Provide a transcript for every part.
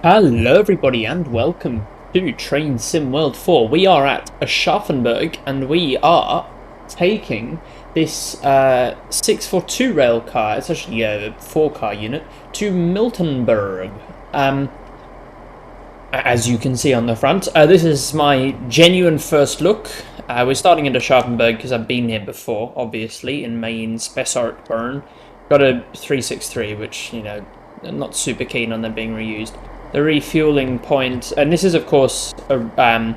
Hello everybody and welcome to Train Sim World 4. We are at Aschaffenburg and we are taking this 642 rail car, it's actually a 4-car unit, to Miltenberg. As you can see on the front, this is my genuine first look. We're starting at Aschaffenburg because I've been here before, obviously, in Maintalbahn. Got a 363, which, you know, I'm not super keen on them being reused. The refueling point, and this is of course on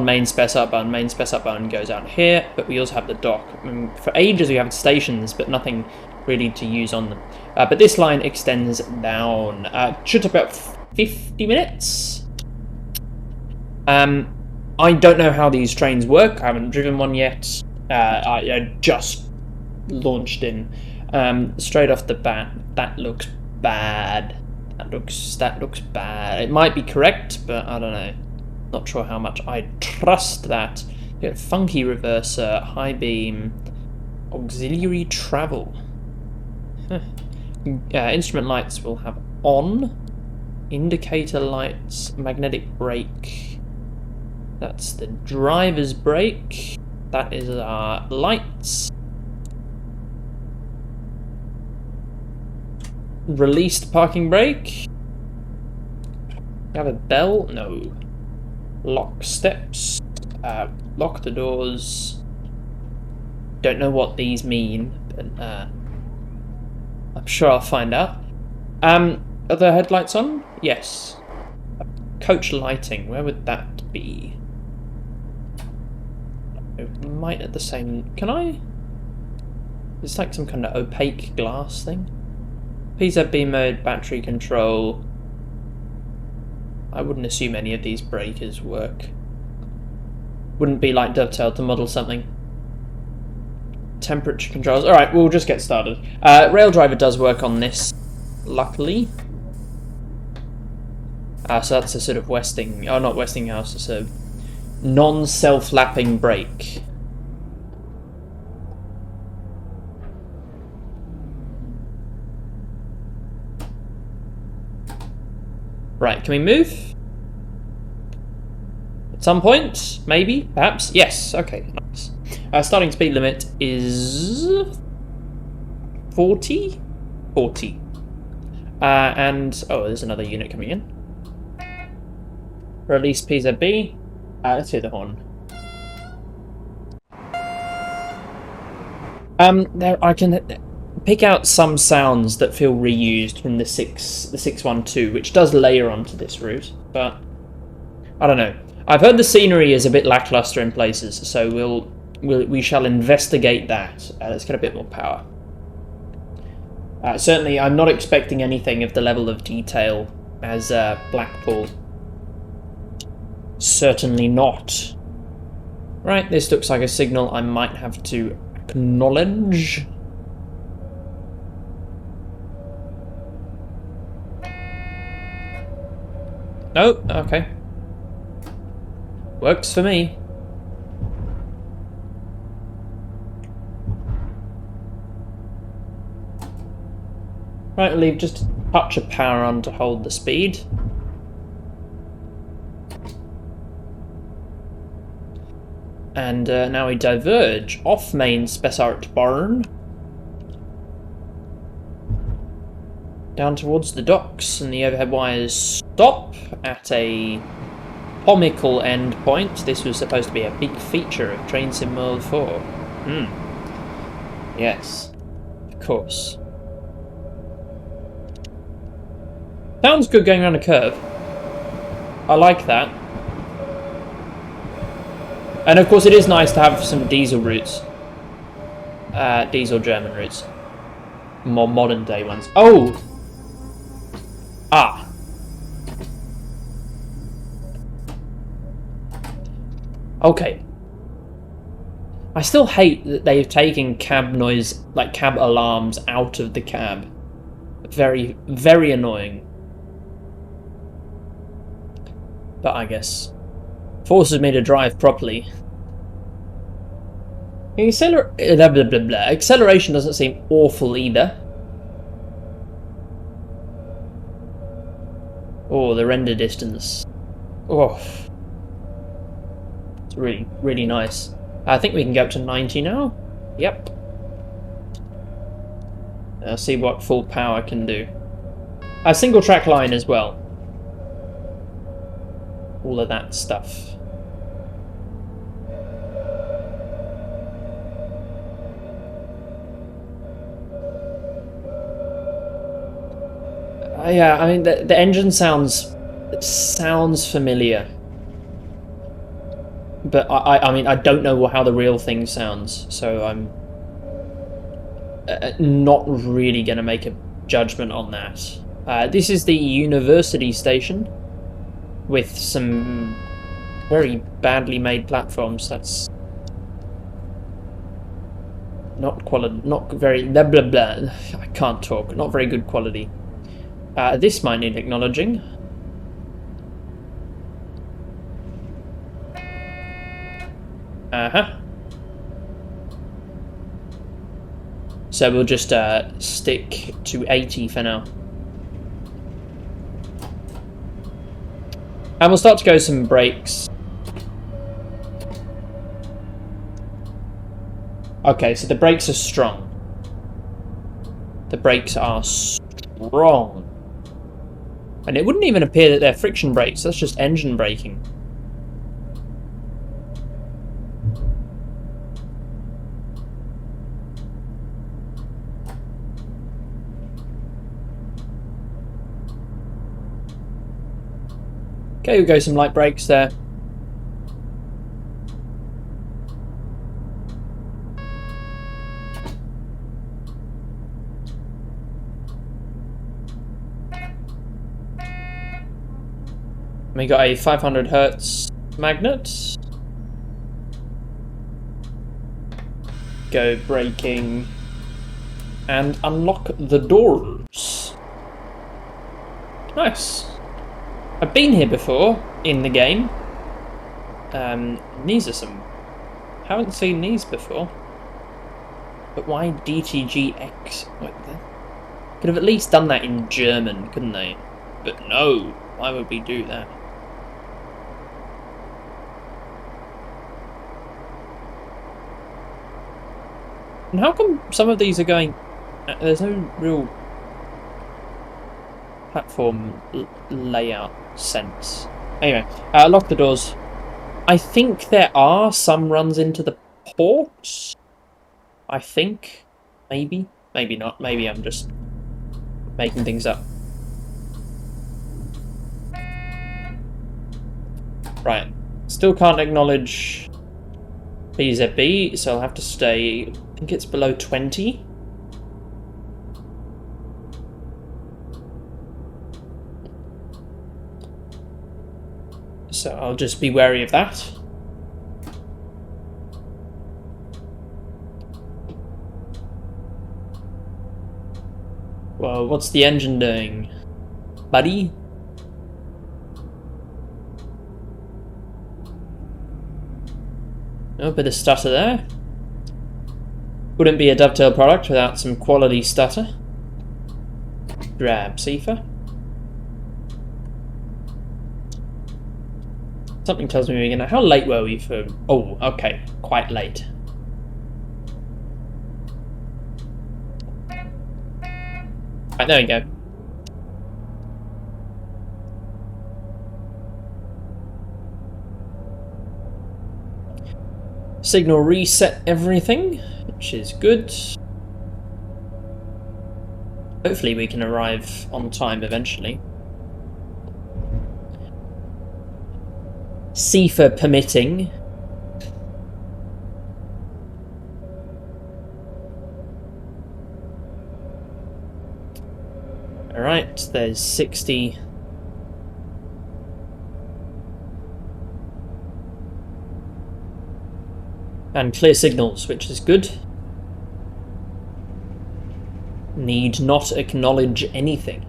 main s-bahn. Main s-bahn goes out here, but we also have the dock. For ages we have stations, but nothing really to use on them. But this line extends down. Should take about 50 minutes. I don't know how these trains work. I haven't driven one yet. I just launched in. Straight off the bat, that looks bad. That looks bad. It might be correct, but I don't know. Not sure how much I trust that. We got funky reverser, high beam, auxiliary travel. Instrument lights will have on. Indicator lights, magnetic brake. That's the driver's brake. That is our lights. Released parking brake. Have a bell? No. Lock steps. Lock the doors. Don't know what these mean, but I'm sure I'll find out. Are the headlights on? Yes. Coach lighting. Where would that be? It might at the same. Can I? It's like some kind of opaque glass thing. PZB mode, battery control. I wouldn't assume any of these breakers work. Wouldn't be like Dovetail to model something. Temperature controls. Alright, we'll just get started. Rail driver does work on this, luckily. So that's a sort of not Westinghouse, it's a non-self-lapping brake. Right, can we move? At some point? Maybe? Perhaps? Yes, okay, nice. Starting speed limit is 40? 40. And, oh, there's another unit coming in. Release PZB. Let's hear the horn. There, I can pick out some sounds that feel reused from the 612, which does layer onto this route, but I don't know. I've heard the scenery is a bit lackluster in places, so we shall investigate that. Let's get a bit more power. Certainly, I'm not expecting anything of the level of detail as Blackpool. Certainly not. Right, this looks like a signal I might have to acknowledge. Oh, okay. Works for me. Right, we'll leave just a touch of power on to hold the speed. And now we diverge off main s-bahn down towards the docks, and the overhead wires stop at a comical end point. This was supposed to be a big feature of Train Sim World 4. Yes, of course. Sounds good going around a curve. I like that. And of course it is nice to have some diesel routes. Diesel German routes. More modern day ones. Oh! Ah. Okay. I still hate that they've taken cab noise, like cab alarms, out of the cab. Very, very annoying. But I guess forces me to drive properly. Acceleration doesn't seem awful either. Oh, the render distance. Oh, it's really, really nice. I think we can go up to 90 now. Yep. See what full power can do. A single track line as well. All of that stuff. Yeah, I mean the engine sounds familiar, but I mean I don't know how the real thing sounds, so I'm not really gonna make a judgment on that. This is the university station with some very badly made platforms. That's not quality, not very blah blah blah. I can't talk. Not very good quality. This might need acknowledging. Uh-huh. So we'll just stick to 80 for now. And we'll start to go some brakes. Okay, so the brakes are strong. The brakes are strong. And it wouldn't even appear that they're friction brakes, that's just engine braking. Okay, we'll go some light brakes there. We got a 500 hertz magnet. Go braking and unlock the doors. Nice. I've been here before in the game. These are some. Haven't seen these before. But why DTGX? What the? Could have at least done that in German, couldn't they? But no. Why would we do that? And how come some of these are going... There's no real platform layout sense. Anyway, lock the doors. I think there are some runs into the ports. I think. Maybe. Maybe not. Maybe I'm just making things up. Right. Still can't acknowledge BZB, so I'll have to stay... I think it's below 20. So I'll just be wary of that. Well, what's the engine doing, buddy? Oh, a bit of stutter there. Wouldn't be a Dovetail product without some quality stutter. Grab Sifa. Something tells me we're gonna... How late were we for... Oh, okay. Quite late. Right, there we go. Signal reset everything, which is good. Hopefully we can arrive on time eventually. Sifa permitting. Alright, there's 60. And clear signals, which is good. Need not acknowledge anything.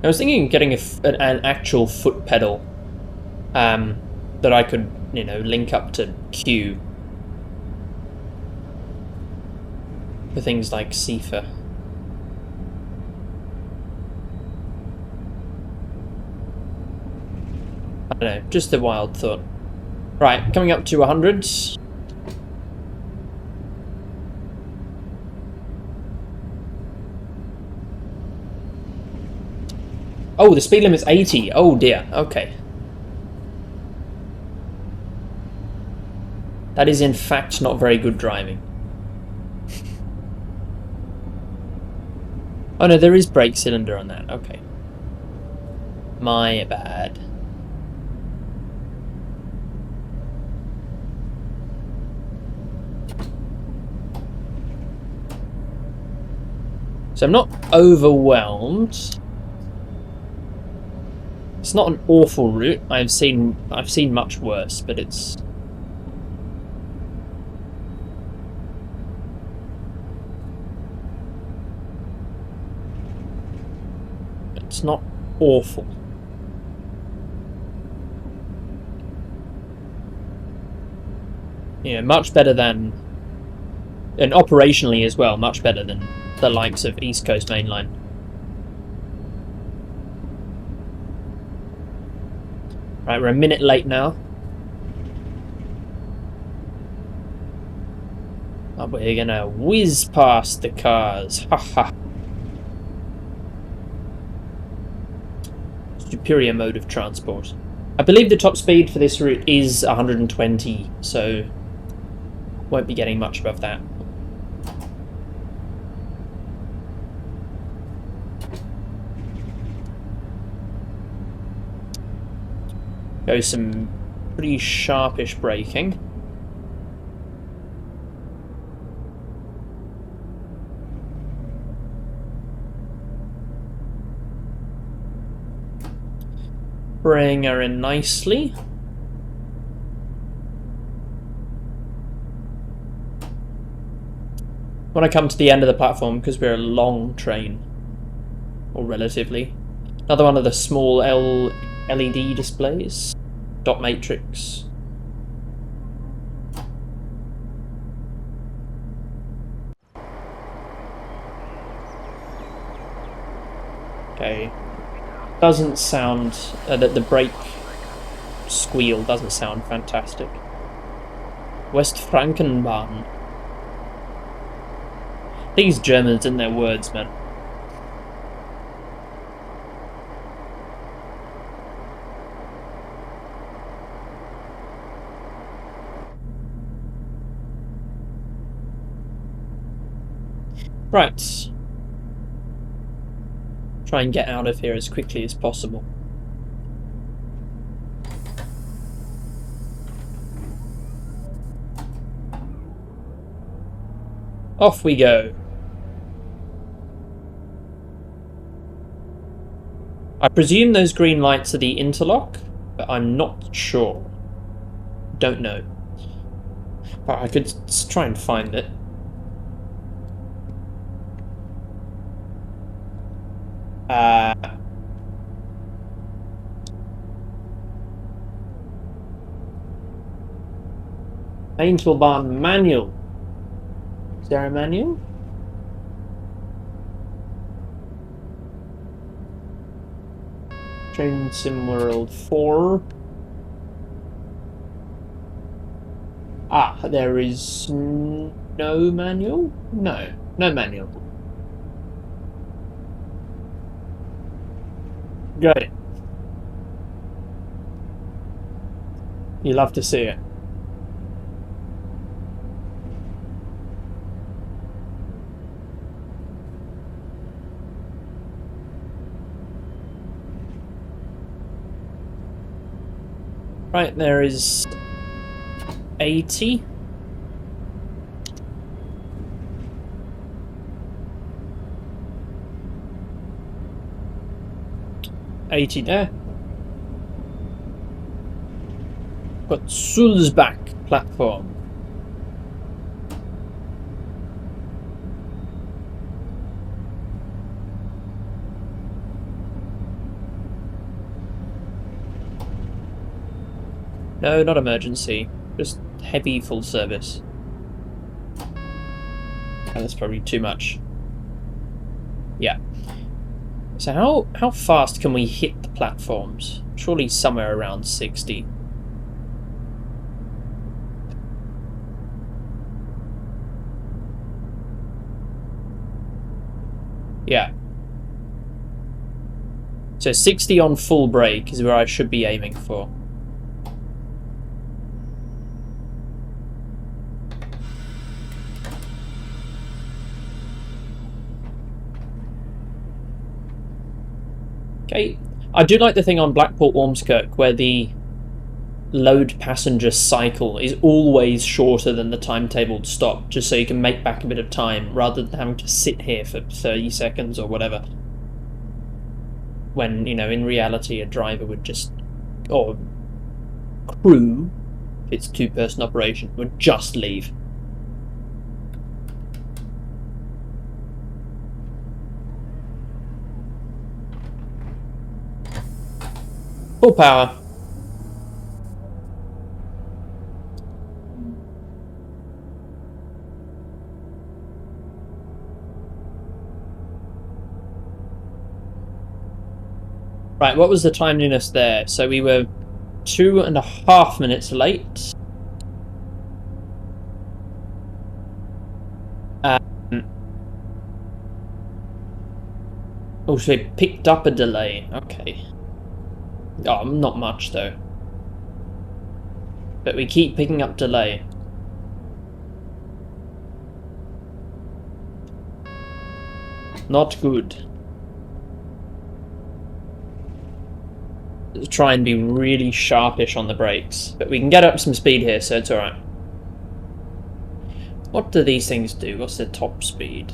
I was thinking of getting an actual foot pedal that I could you know, link up to Q for things like Sifa. I don't know, just a wild thought. Right, coming up to 100. Oh, the speed limit's 80. Oh dear, okay. That is in fact not very good driving. Oh no, there is brake cylinder on that, okay. My bad. So I'm not overwhelmed. It's not an awful route. I've seen much worse, but it's not awful. Yeah, much better than, and operationally as well, much better than the likes of East Coast Main Line. Right, we're a minute late now. Oh, we're gonna whiz past the cars. Haha. Superior mode of transport. I believe the top speed for this route is 120, so won't be getting much above that. Go some pretty sharpish braking. Bring her in nicely. When I come to the end of the platform, because we're a long train, or relatively, another one of the small LED displays, dot matrix. Okay, doesn't sound that the brake squeal doesn't sound fantastic. West-Frankenbahn. These Germans and their words, man. Right. Try and get out of here as quickly as possible. Off we go. I presume those green lights are the interlock, but I'm not sure. Don't know. But I could try and find it. Maintalbahn manual. Is there a manual? Train Sim World 4. Ah, there is no manual? No, no manual. Got it. You love to see it. Right, there is 80. There. Got Sulzbach platform. No, not emergency. Just heavy full service. And that's probably too much. Yeah. So how fast can we hit the platforms? Surely somewhere around 60. Yeah. So 60 on full brake is where I should be aiming for. Okay. I do like the thing on Blackport-Ormskirk where the load passenger cycle is always shorter than the timetabled stop, just so you can make back a bit of time rather than having to sit here for 30 seconds or whatever. When, in reality a driver would just, or crew, if it's a two-person operation, would just leave. Full power. Right, what was the timeliness there? So we were 2.5 minutes late. Oh, so they picked up a delay. Okay. Oh, not much though. But we keep picking up delay. Not good. Try and be really sharpish on the brakes. But we can get up some speed here, so it's alright. What do these things do? What's their top speed?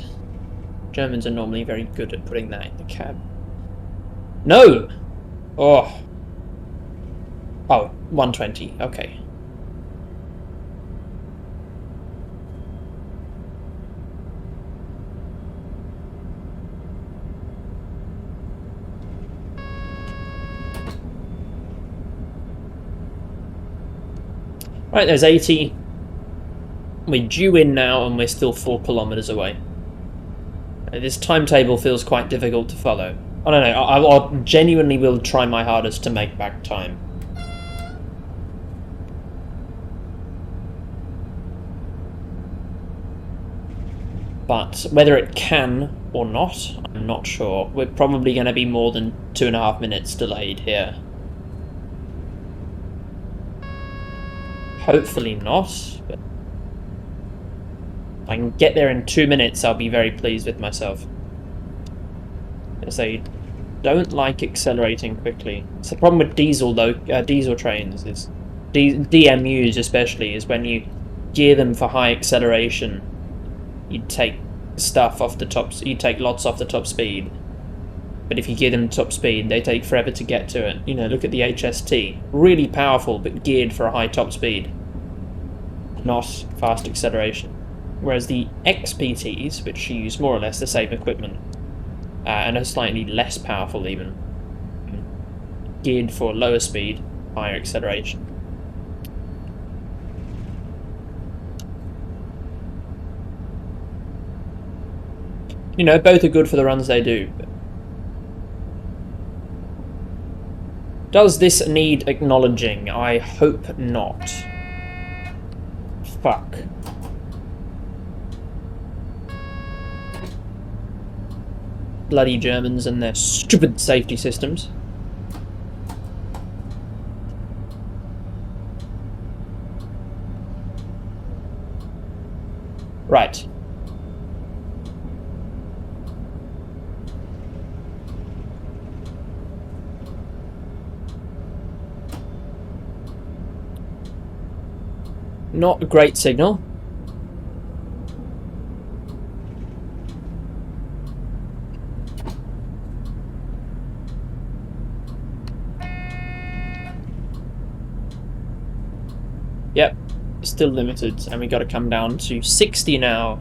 Germans are normally very good at putting that in the cab. No! Oh. Oh, 120. Okay. Right, there's 80. We're due in now and we're still 4 kilometers away. This timetable feels quite difficult to follow. I don't know, I genuinely will try my hardest to make back time. But whether it can or not, I'm not sure. We're probably going to be more than 2.5 minutes delayed here. Hopefully not, but if I can get there in 2 minutes, I'll be very pleased with myself. As I don't like accelerating quickly. It's the problem with diesel though. Diesel trains is DMUs especially is when you gear them for high acceleration, you take stuff off the top. You take lots off the top speed. But if you gear them top speed, they take forever to get to it. Look at the HST. Really powerful, but geared for a high top speed. Not fast acceleration. Whereas the XPTs, which use more or less the same equipment, and are slightly less powerful even, geared for lower speed, higher acceleration. Both are good for the runs they do. Does this need acknowledging? I hope not. Fuck. Bloody Germans and their stupid safety systems. Right. Not a great signal. Yep, still limited, and we got to come down to 60 now.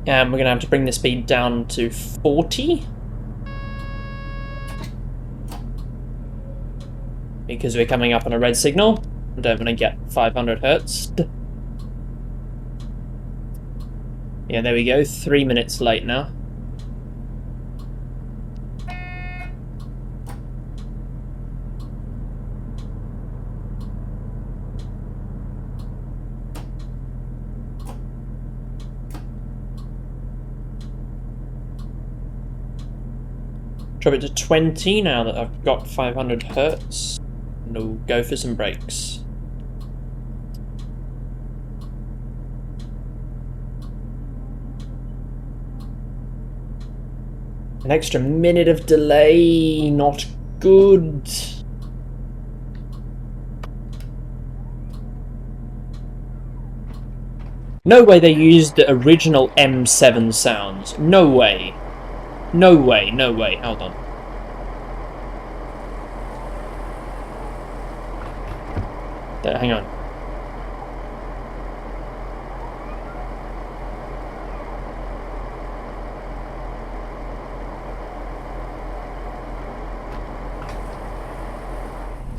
And we're going to have to bring the speed down to 40. Because we're coming up on a red signal. I don't want to get 500 hertz. Yeah, there we go. 3 minutes late now. Drop it to 20 now that I've got 500 hertz. And we'll go for some brakes. An extra minute of delay, not good. No way they used the original M7 sounds. No way. No way, no way. Hold on. There, hang on.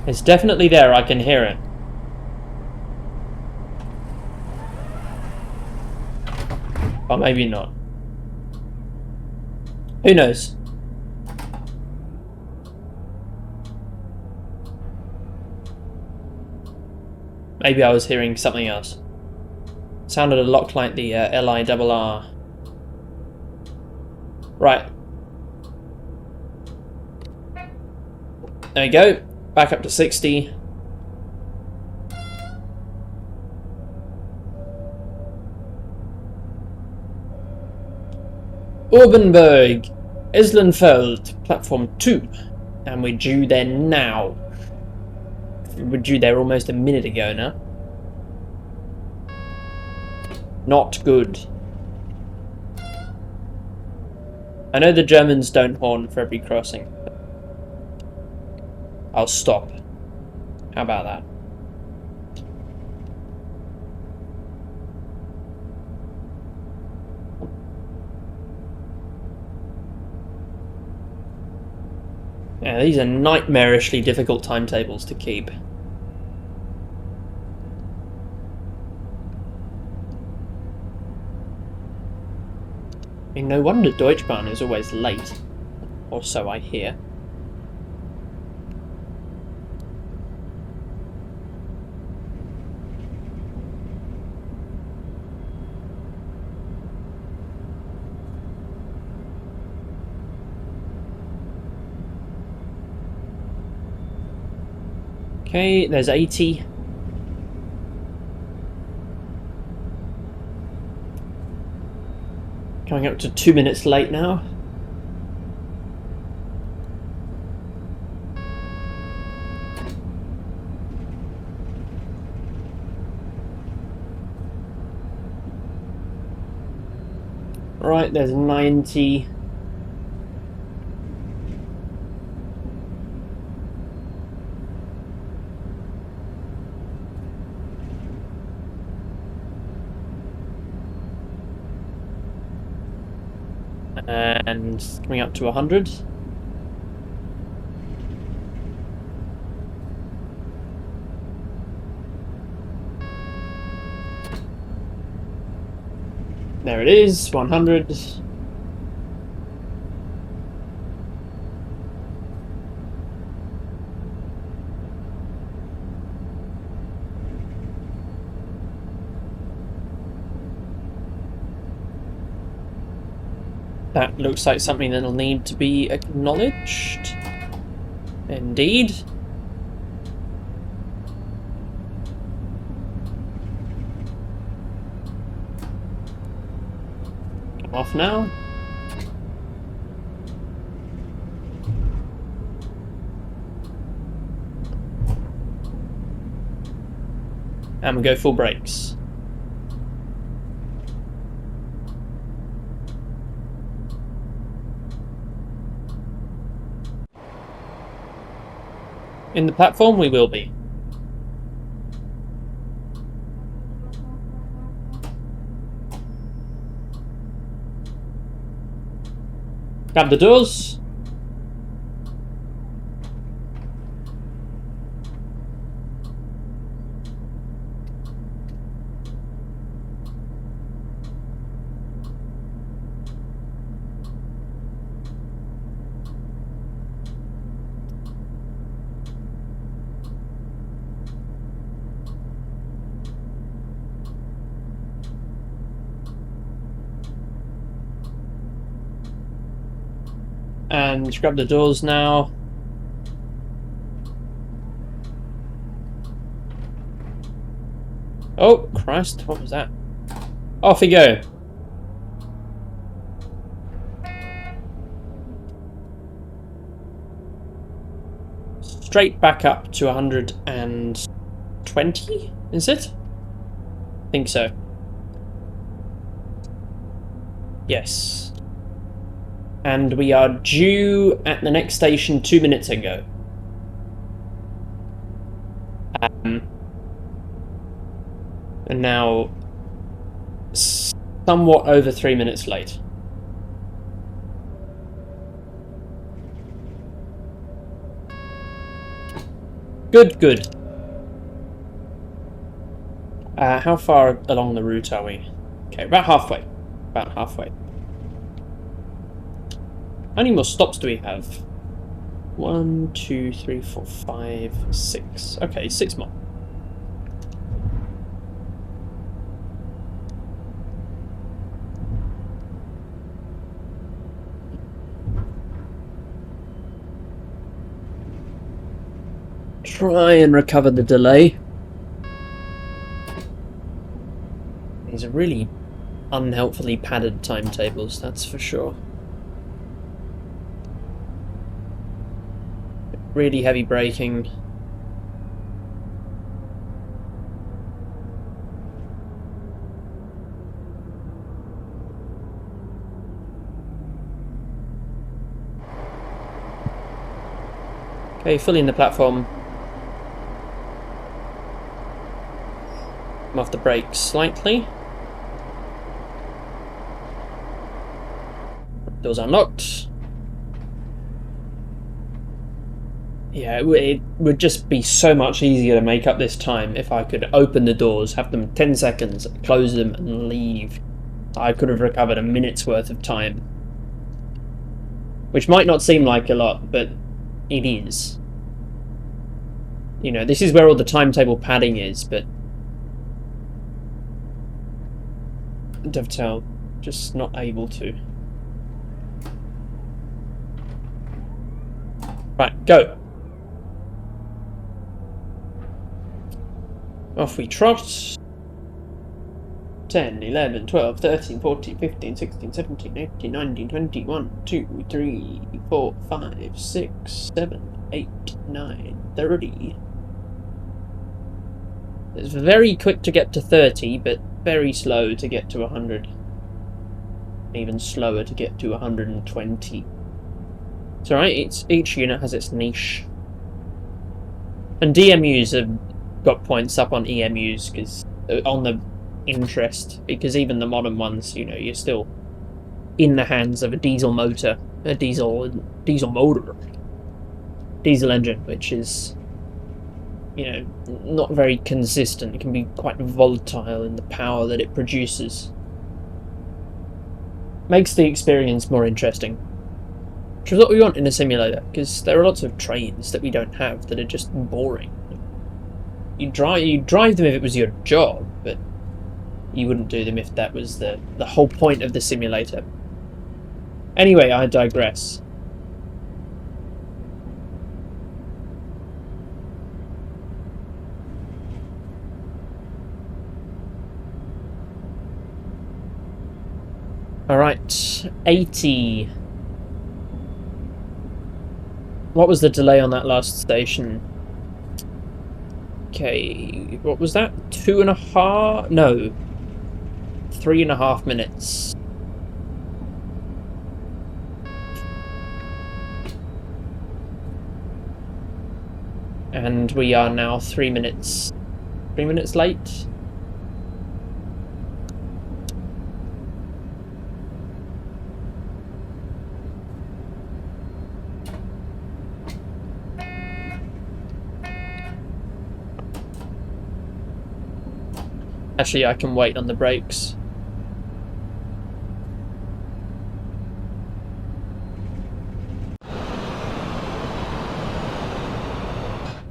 It's definitely there, I can hear it. But maybe not. Who knows? Maybe I was hearing something else. Sounded a lot like the LIRR. Right. There we go. Back up to 60. Urbanberg, Eslenfeld, platform 2. And we're due there now. We're due there almost a minute ago now. Not good. I know the Germans don't horn for every crossing. I'll stop. How about that? Yeah, these are nightmarishly difficult timetables to keep. I mean, no wonder Deutschbahn is always late. Or so I hear. Okay, there's 80. Coming up to 2 minutes late now. Right, there's 90. And coming up to 100. There it is, 100. That looks like something that'll need to be acknowledged. Indeed. Come off now. And we go full brakes. In the platform, we will be. Grab the doors. And grab the doors now. Oh, Christ, what was that? Off we go. Straight back up to 120, is it? I think so. Yes. And we are due at the next station 2 minutes ago. And now somewhat over 3 minutes late. Good. How far along the route are we? Okay, about halfway. How many more stops do we have? 1, 2, 3, 4, 5, 6. Okay, 6 more. Try and recover the delay. These are really unhelpfully padded timetables, that's for sure. Really heavy braking. Okay, filling the platform. I'm off the brakes slightly. Doors unlocked. Yeah, it would just be so much easier to make up this time if I could open the doors, have them 10 seconds, close them and leave. I could have recovered a minute's worth of time. Which might not seem like a lot, but it is. You know, this is where all the timetable padding is, but Dovetail just not able to. Right, go. Off we trot. 10, 11, 12, 13, 14, 15, 16, 17, 18, 19, 20, 1, 2, 3, 4, 5, 6, 7, 8, 9, 30. It's very quick to get to 30, but very slow to get to 100. Even slower to get to 120. It's alright, each unit has its niche. And DMUs have got points up on EMUs, because on the interest, because even the modern ones, you know, you're still in the hands of a diesel motor, a diesel engine, which is, you know, not very consistent. It can be quite volatile in the power that it produces. Makes the experience more interesting, which is what we want in a simulator, because there are lots of trains that we don't have that are just boring. You'd drive them if it was your job, but you wouldn't do them if that was the whole point of the simulator. Anyway, I digress. Alright, 80. What was the delay on that last station? Okay, what was that? 2.5? No. 3.5 minutes. And we are now 3 minutes. 3 minutes late. Actually, I can wait on the brakes.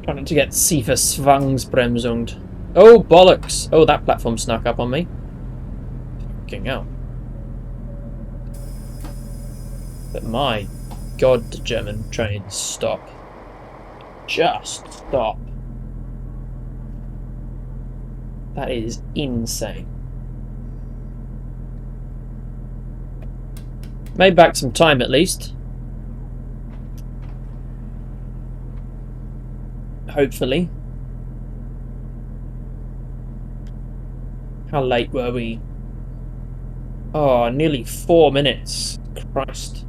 Trying to get Siefer Zwangsbremsung. Oh, bollocks! Oh, that platform snuck up on me. Fucking hell. But my god, the German trains stop. Just stop. That is insane. Made back some time at least. Hopefully. How late were we? Oh, nearly 4 minutes. Christ.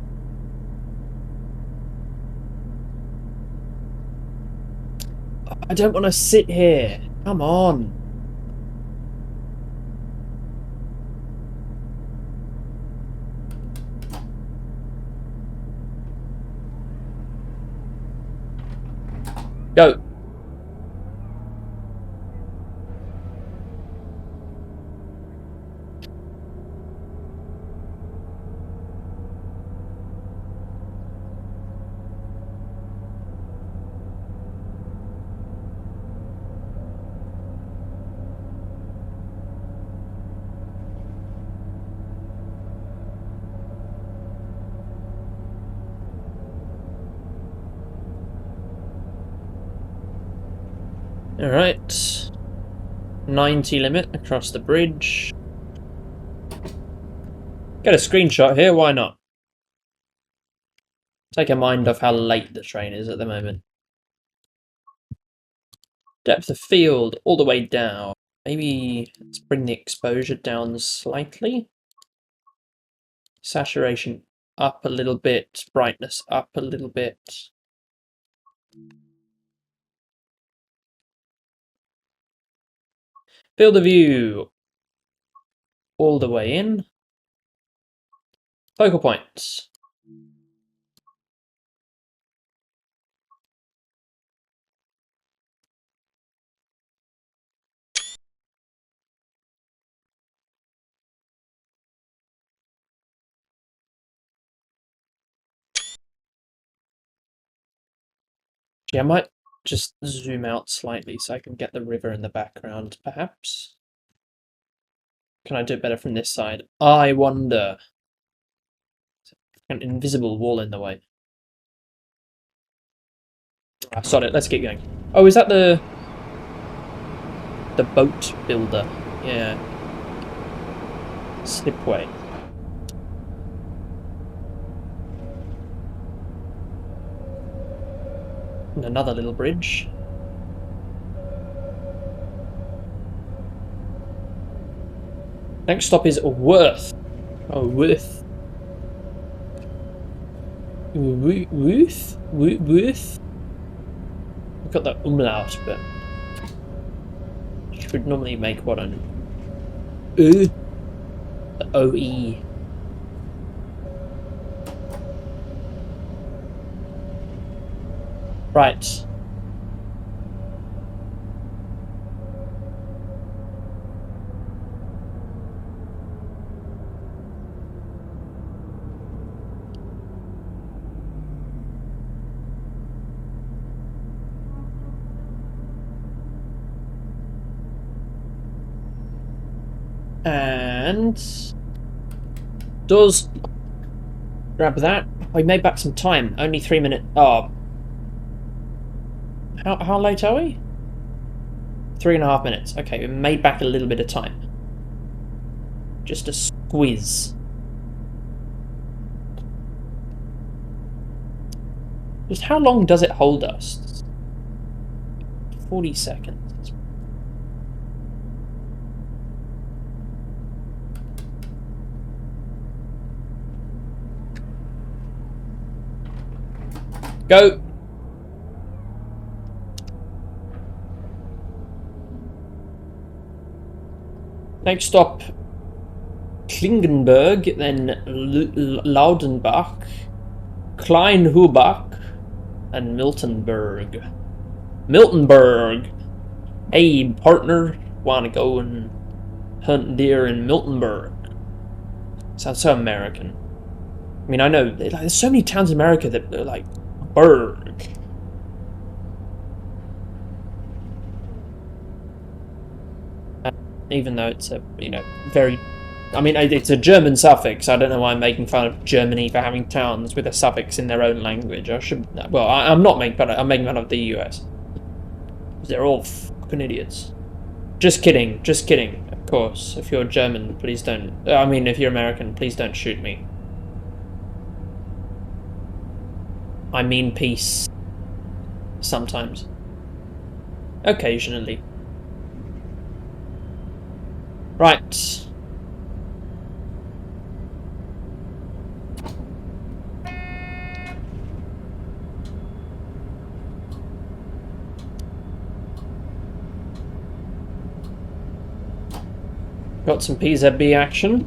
I don't want to sit here. Come on. Go. Alright. 90 limit across the bridge. Get a screenshot here, why not? Take a mind off how late the train is at the moment. Depth of field all the way down. Maybe let's bring the exposure down slightly. Saturation up a little bit. Brightness up a little bit. Field of view all the way in. Focal points. Yeah, I might just zoom out slightly so I can get the river in the background, perhaps. Can I do it better from this side? I wonder. An invisible wall in the way. I saw it. Let's get going. Oh, is that the boat builder? Yeah. Slipway. And another little bridge. Next stop is Worth. Oh, Worth. Worth? Worth? We've got the umlaut, but should normally make what an the OE. Right. And does grab that. We made back some time. Only 3 minutes. Oh, how late are we? 3.5 minutes. Okay, we made back a little bit of time. Just a squeeze. Just how long does it hold us? 40 seconds. Go! Next stop, Klingenberg, then Laudenbach, Kleinhubach, and Miltenberg. Hey, partner, wanna go and Hunt deer in Miltonburg. Sounds so American. I mean, I know there's so many towns in America that are like Berg. Even though it's a very, I mean, it's a German suffix. I don't know why I'm making fun of Germany for having towns with a suffix in their own language. I should. Well, I'm not making fun of. I'm making fun of the US. They're all fucking idiots. Just kidding. Just kidding. Of course. If you're German, please don't. I mean, if you're American, please don't shoot me. I mean peace. Sometimes. Occasionally. Right. Got some PZB action.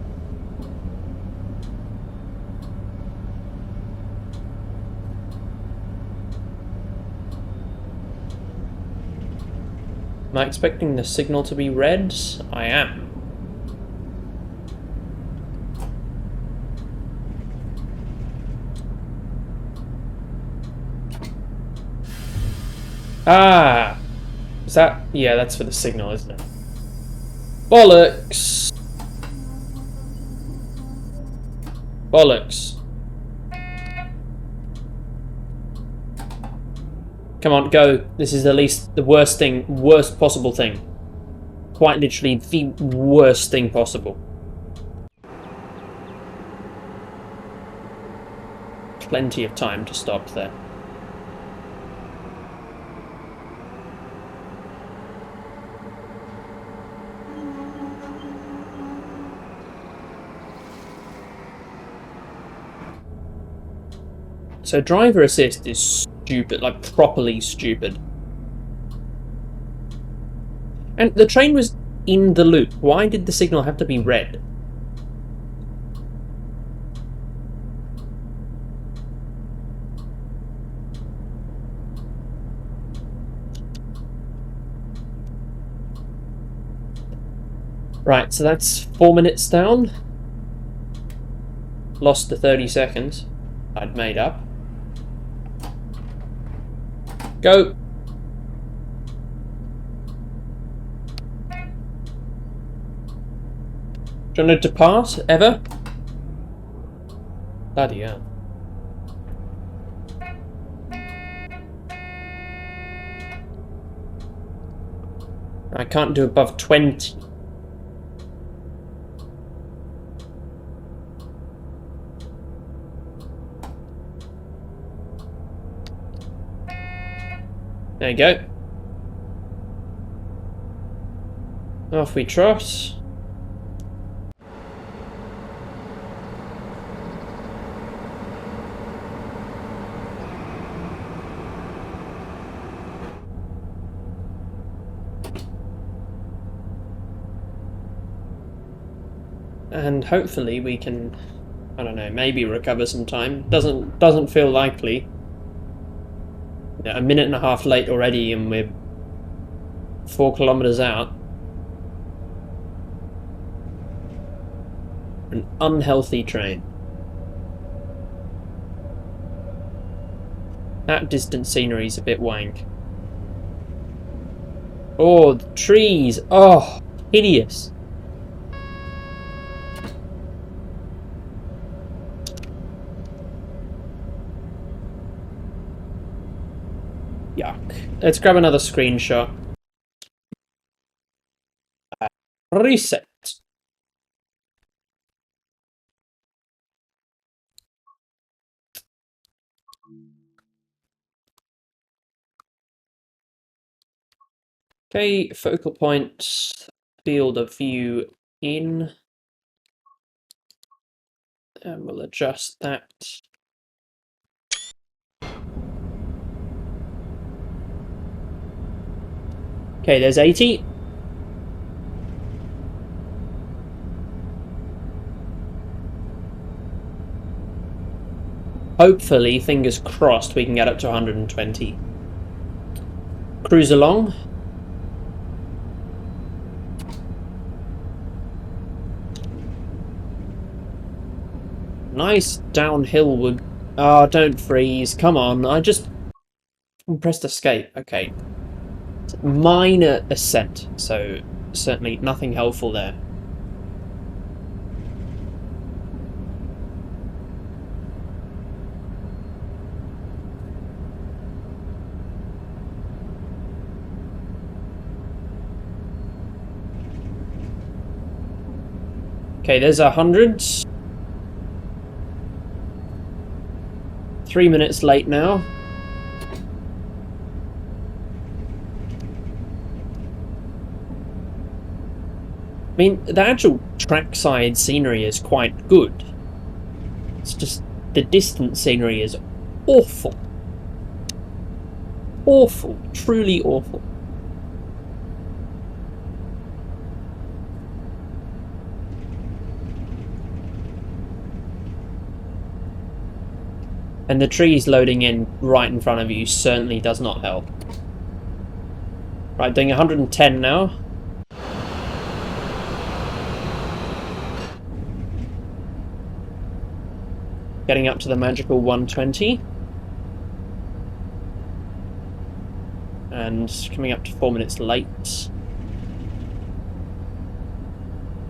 Am I expecting the signal to be red? I am. Ah! Is that... Yeah, that's for the signal, isn't it? Bollocks! Bollocks. Come on, go. This is at least the worst possible thing. Quite literally the worst thing possible. Plenty of time to stop there. So driver assist is stupid, like properly stupid. And the train was in the loop. Why did the signal have to be red? Right, so that's 4 minutes down. Lost the 30 seconds I'd made up. Go! Do you want to depart, ever? Bloody hell. I can't do above 20. There you go. Off we trot. And hopefully we can, I don't know, maybe recover some time. Doesn't feel likely. A minute and a half late already, and we're 4 kilometers out. An unhealthy train. That distant scenery is a bit wank. Oh, the trees! Oh, hideous! Yuck. Let's grab another screenshot. Reset. Okay, focal point, field of view in. And we'll adjust that. Okay, there's 80. Hopefully, fingers crossed, we can get up to 120. Cruise along. Nice downhill would... Oh, don't freeze. Come on. I just pressed escape. Okay. Minor ascent, so certainly nothing helpful there. Okay, there's 100. 3 minutes late now. I mean, the actual trackside scenery is quite good. It's just the distant scenery is awful. Awful. Truly awful. And the trees loading in right in front of you certainly does not help. Right, doing 110 now. Getting up to the magical 120. And coming up to 4 minutes late.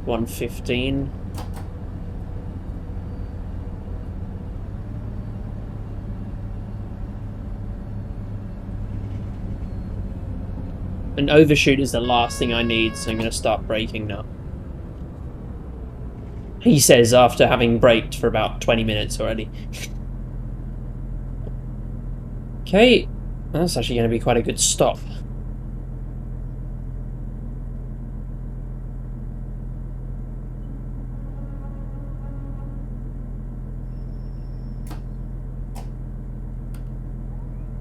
115. An overshoot is the last thing I need, so I'm going to start braking now. He says after having braked for about 20 minutes already. Okay, that's actually going to be quite a good stop.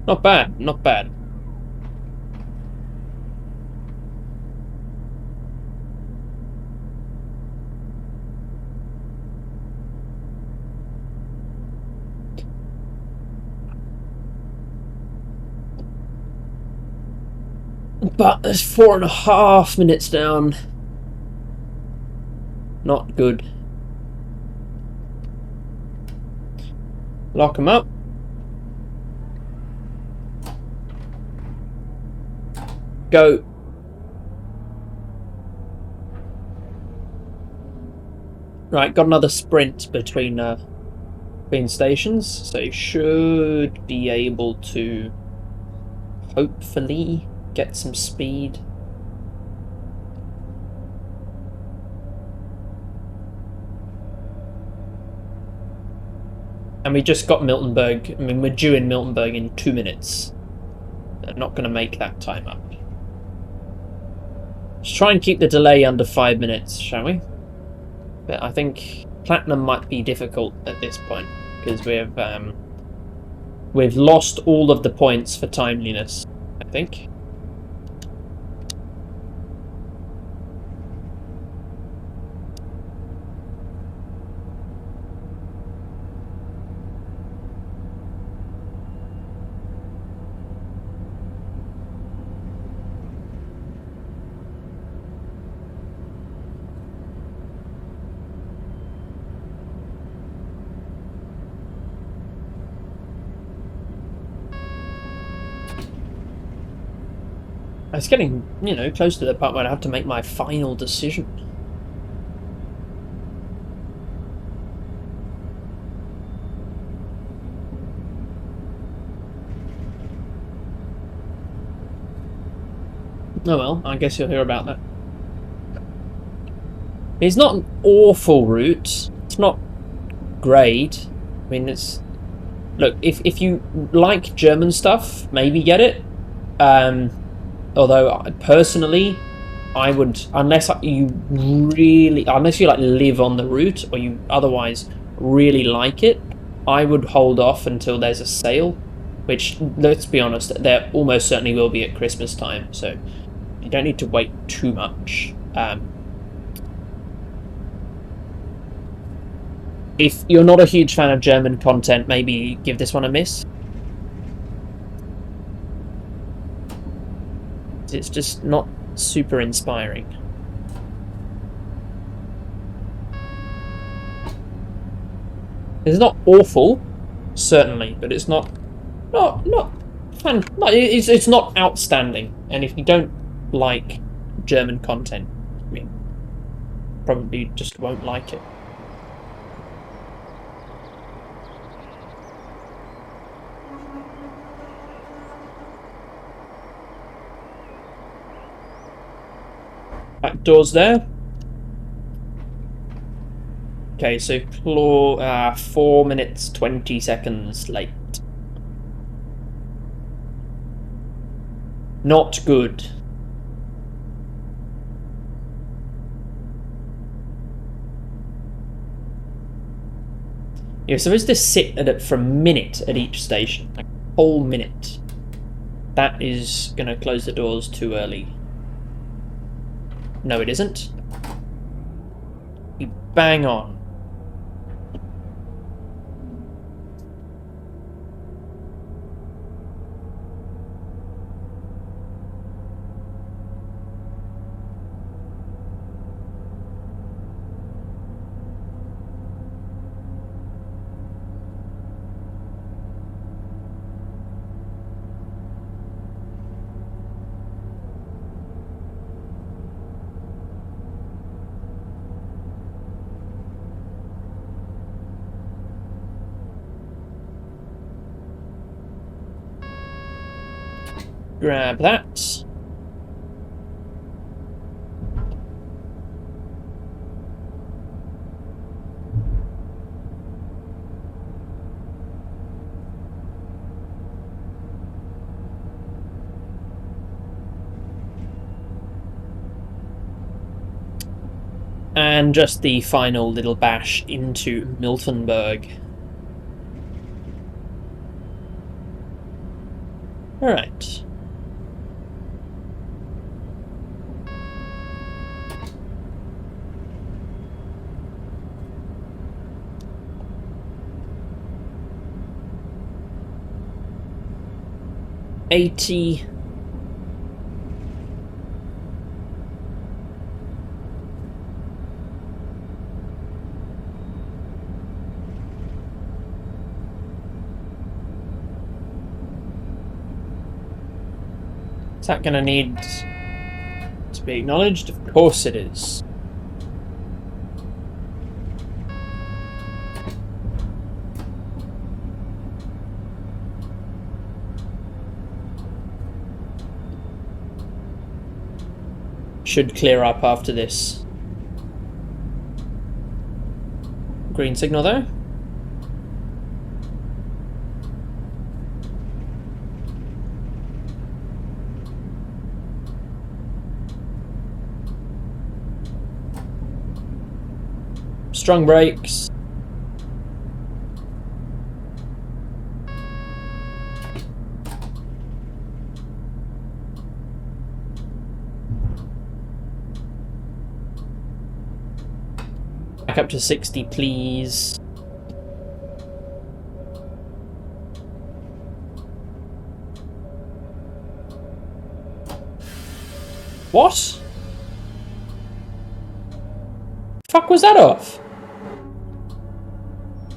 Not bad, not bad. But there's 4.5 minutes down. Not good. Lock them up. Go. Right, got another sprint between stations, so you should be able to hopefully get some speed. And we just got Miltenberg. I mean, we're due in Miltenberg in 2 minutes. They're not going to make that time up. Let's try and keep the delay under 5 minutes, shall we? But I think Platinum might be difficult at this point, because we've lost all of the points for timeliness, I think. It's getting, you know, close to the part where I have to make my final decision. Oh well, I guess you'll hear about that. It's not an awful route. It's not great. I mean, it's... Look, if you like German stuff, maybe get it. Although, personally, I would... Unless you like live on the route, or you otherwise really like it, I would hold off until there's a sale. Which, let's be honest, there almost certainly will be at Christmas time, so... You don't need to wait too much. If you're not a huge fan of German content, maybe give this one a miss. It's just not super inspiring. It's not awful, certainly, but it's not fun. No, it's not outstanding. And if you don't like German content, I mean, probably just won't like it. Back doors there. Okay, so 4 minutes 20 seconds late. Not good. You're supposed to sit at it for a minute at each station, like a whole minute. That is gonna close the doors too early. No, it isn't. You bang on. Grab that. And just the final little bash into Miltenberg. Alright. $80. Is that going to need to be acknowledged? Of course it is. Should clear up after this. Green signal though. Strong brakes. Back up to 60, please. What? Fuck was that off?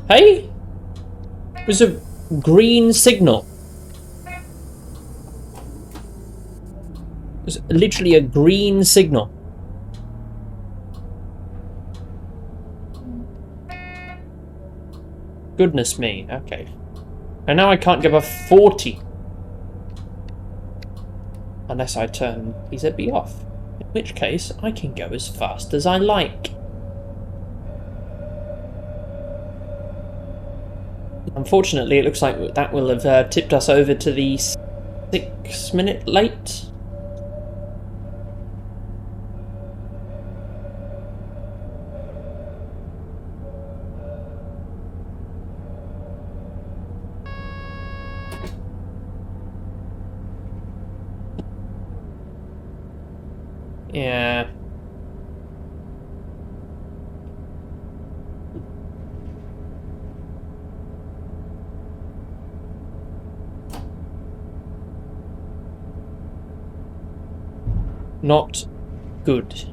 Hey? It was a green signal. It was literally a green signal. Goodness me, okay. And now I can't go above 40. Unless I turn PZB off. In which case, I can go as fast as I like. Unfortunately, it looks like that will have tipped us over to the 6 minute late. Yeah. Not good.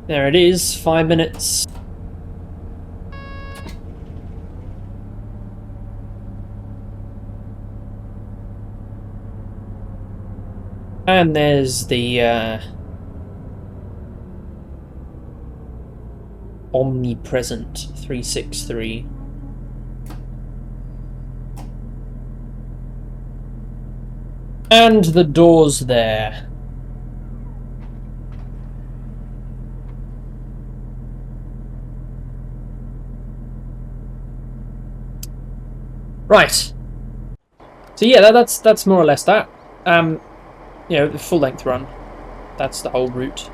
There it is, 5 minutes. And there's the omnipresent 363. And the door's there. Right. So yeah, that's more or less that. You know, the full length run. That's the whole route.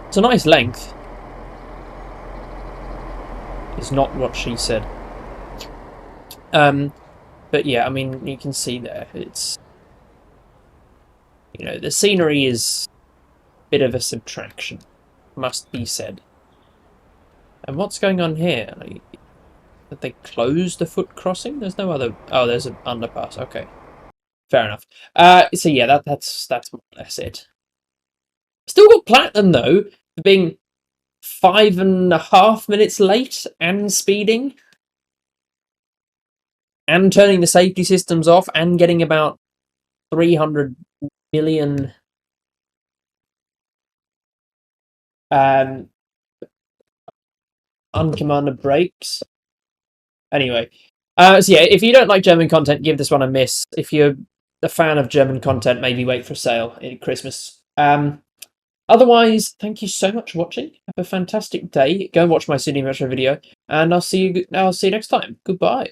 It's a nice length. It's not what she said. But yeah, I mean, you can see there. It's, you know, the scenery is a bit of a subtraction, must be said. And what's going on here? Did they close the foot crossing? There's no other. Oh, there's an underpass. Okay, fair enough. So yeah, that's more or less it. Still got platinum though for being 5.5 minutes late and speeding and turning the safety systems off and getting about 300 million uncommanded brakes. Anyway, so yeah, if you don't like German content, give this one a miss. If you're a fan of German content, maybe wait for a sale at Christmas. Otherwise, thank you so much for watching. Have a fantastic day. Go watch my Sydney Metro video, and I'll see you next time. Goodbye.